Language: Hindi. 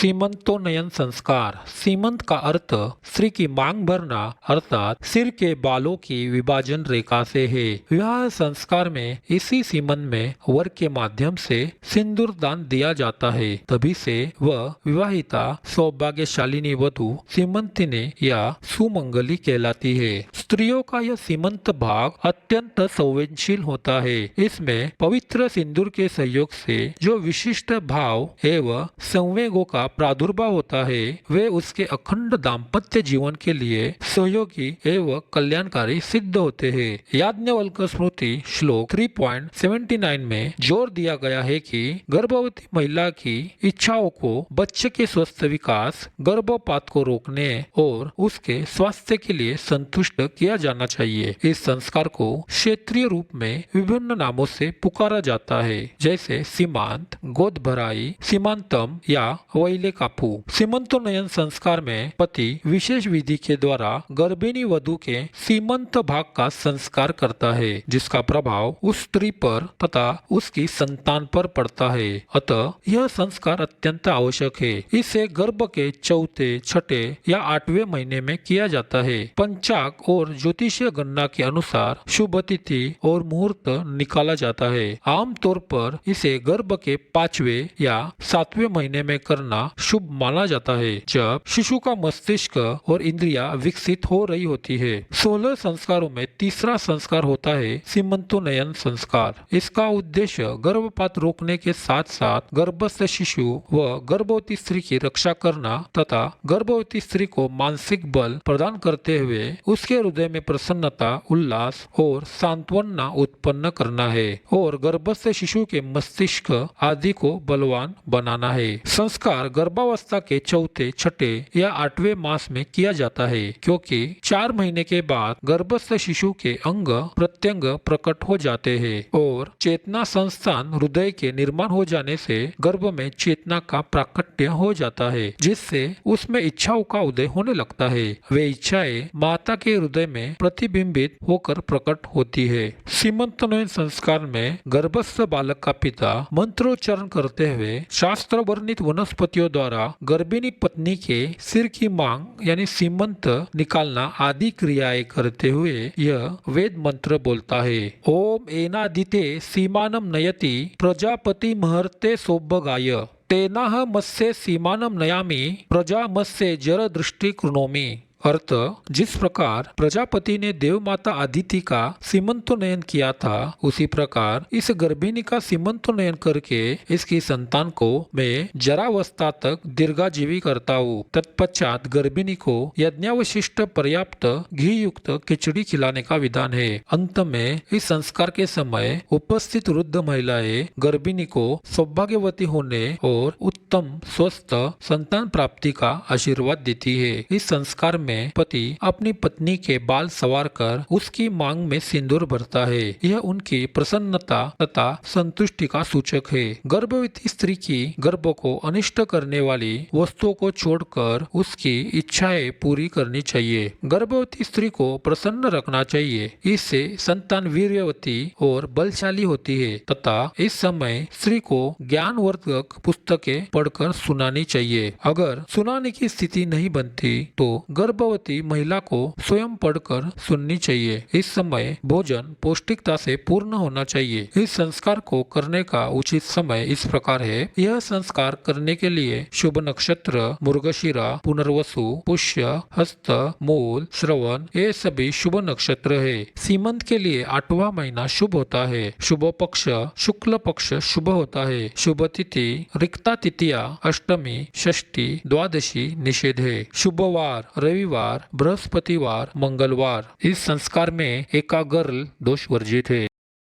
सीमंतोन्नयन संस्कार। सीमंत का अर्थ स्त्री की मांग भरना अर्थात सिर के बालों की विभाजन रेखा से है। विवाह संस्कार में इसी सीमंत में वर के माध्यम से सिंदूर दान दिया जाता है। तभी से वह विवाहिता सौभाग्यशालिनी वधु सीमंतिनी या सुमंगली कहलाती है। स्त्रियों का यह सीमंत भाग अत्यंत संवेदनशील होता है। इसमें पवित्र सिंदूर के सहयोग से जो विशिष्ट भाव एवं संवेगों का प्रादुर्भाव होता है वे उसके अखंड दाम्पत्य जीवन के लिए सहयोगी एवं कल्याणकारी सिद्ध होते हैं। याज्ञवल्क्य स्मृति श्लोक 3.79 में जोर दिया गया है कि गर्भवती महिला की इच्छाओं को बच्चे के स्वस्थ विकास, गर्भपात को रोकने और उसके स्वास्थ्य के लिए संतुष्ट किया जाना चाहिए। इस संस्कार को क्षेत्रीय रूप में विभिन्न नामों से पुकारा जाता है, जैसे सीमांत, गोद भराई, सीमांतम या वैले कापू। सीमंतोन्नयन संस्कार में पति विशेष विधि के द्वारा गर्भिणी वधु के सीमंत भाग का संस्कार करता है, जिसका प्रभाव उस स्त्री पर तथा उसकी संतान पर पड़ता है। अतः यह संस्कार अत्यंत आवश्यक है। इसे गर्भ के चौथे, छठे या 8वें महीने में किया जाता है। पंचांग और ज्योतिषीय गणना के अनुसार शुभ तिथि और मुहूर्त निकाला जाता है। आमतौर पर इसे गर्भ के 5वें या 7वें महीने में करना शुभ माना जाता है, जब शिशु का मस्तिष्क और इंद्रियां विकसित हो रही होती है। 16 संस्कारों में तीसरा संस्कार होता है सीमंतोन्नयन संस्कार। इसका उद्देश्य गर्भपात रोकने के साथ साथ गर्भस्थ शिशु व गर्भवती स्त्री की रक्षा करना तथा गर्भवती स्त्री को मानसिक बल प्रदान करते हुए उसके हृदय में प्रसन्नता, उल्लास और सांत्वना उत्पन्न करना है और गर्भस्थ शिशु के मस्तिष्क आदि को बलवान बनाना है। संस्कार गर्भावस्था के चौथे, छठे या 8वें मास में किया जाता है, क्योंकि 4 महीने के बाद गर्भस्थ शिशु के अंग प्रत्यंग प्रकट हो जाते हैं और चेतना संस्थान हृदय के निर्माण हो जाने से गर्भ में चेतना का प्राकट्य हो जाता है, जिससे उसमें इच्छाओं का उदय होने लगता है। वे इच्छाएं माता के हृदय में प्रतिबिंबित होकर प्रकट होती है। सीमंतोन्नयन संस्कार में गर्भस्थ बालक का पिता मंत्रोच्चारण करते हुए शास्त्र वर्णित वनस्पतियों द्वारा गर्भिणी पत्नी के सिर की मांग यानी सीमंत निकालना आदि क्रियाएं करते हुए यह वेद मंत्र बोलता है। ओम एनादिते सीमानम नयति प्रजापति महर्ते सौभगाय तेनाह मत्स्य सीमानम नयामि प्रजामत्स्य जर दृष्टि कृणोमि। अर्थ, जिस प्रकार प्रजापति ने देव माता अदिति का सीमंतोन्नयन किया था, उसी प्रकार इस गर्भिणी का सीमंतोन्नयन करके इसकी संतान को मैं जरावस्था तक दीर्घाजीवी करता हूँ। तत्पश्चात गर्भिणी को यज्ञावशिष्ट पर्याप्त घी युक्त खिचड़ी खिलाने का विधान है। अंत में इस संस्कार के समय उपस्थित वृद्ध महिलाएं गर्भिणी को सौभाग्यवती होने और उत्तम स्वस्थ संतान प्राप्ति का आशीर्वाद देती है। इस संस्कार में पति अपनी पत्नी के बाल संवार कर उसकी मांग में सिंदूर भरता है। यह उनकी प्रसन्नता तथा संतुष्टि का सूचक है। गर्भवती स्त्री की गर्भ को अनिष्ट करने वाली वस्तुओं को छोड़कर उसकी इच्छाएं पूरी करनी चाहिए। गर्भवती स्त्री को प्रसन्न रखना चाहिए। इससे संतान वीर्यवती और बलशाली होती है तथा इस समय स्त्री को ज्ञानवर्धक पुस्तकें पढ़कर सुनानी चाहिए। अगर सुनाने की स्थिति नहीं बनती तो गर्भवती महिला को स्वयं पढ़कर सुननी चाहिए। इस समय भोजन पौष्टिकता से पूर्ण होना चाहिए। इस संस्कार को करने का उचित समय इस प्रकार है। यह संस्कार करने के लिए शुभ नक्षत्र मृगशिरा, पुनर्वसु, पुष्य, हस्त, मूल, श्रवण ये सभी शुभ नक्षत्र है। सीमंत के लिए 8वां महीना शुभ होता है। शुभ पक्ष शुक्ल पक्ष शुभ होता है। शुभ तिथि रिक्ता तिथिया, अष्टमी, षष्ठी, द्वादशी निषेध है। शुभवार रविवार, बृहस्पतिवार, मंगलवार। इस संस्कार में एकाग्र दोष वर्जित है।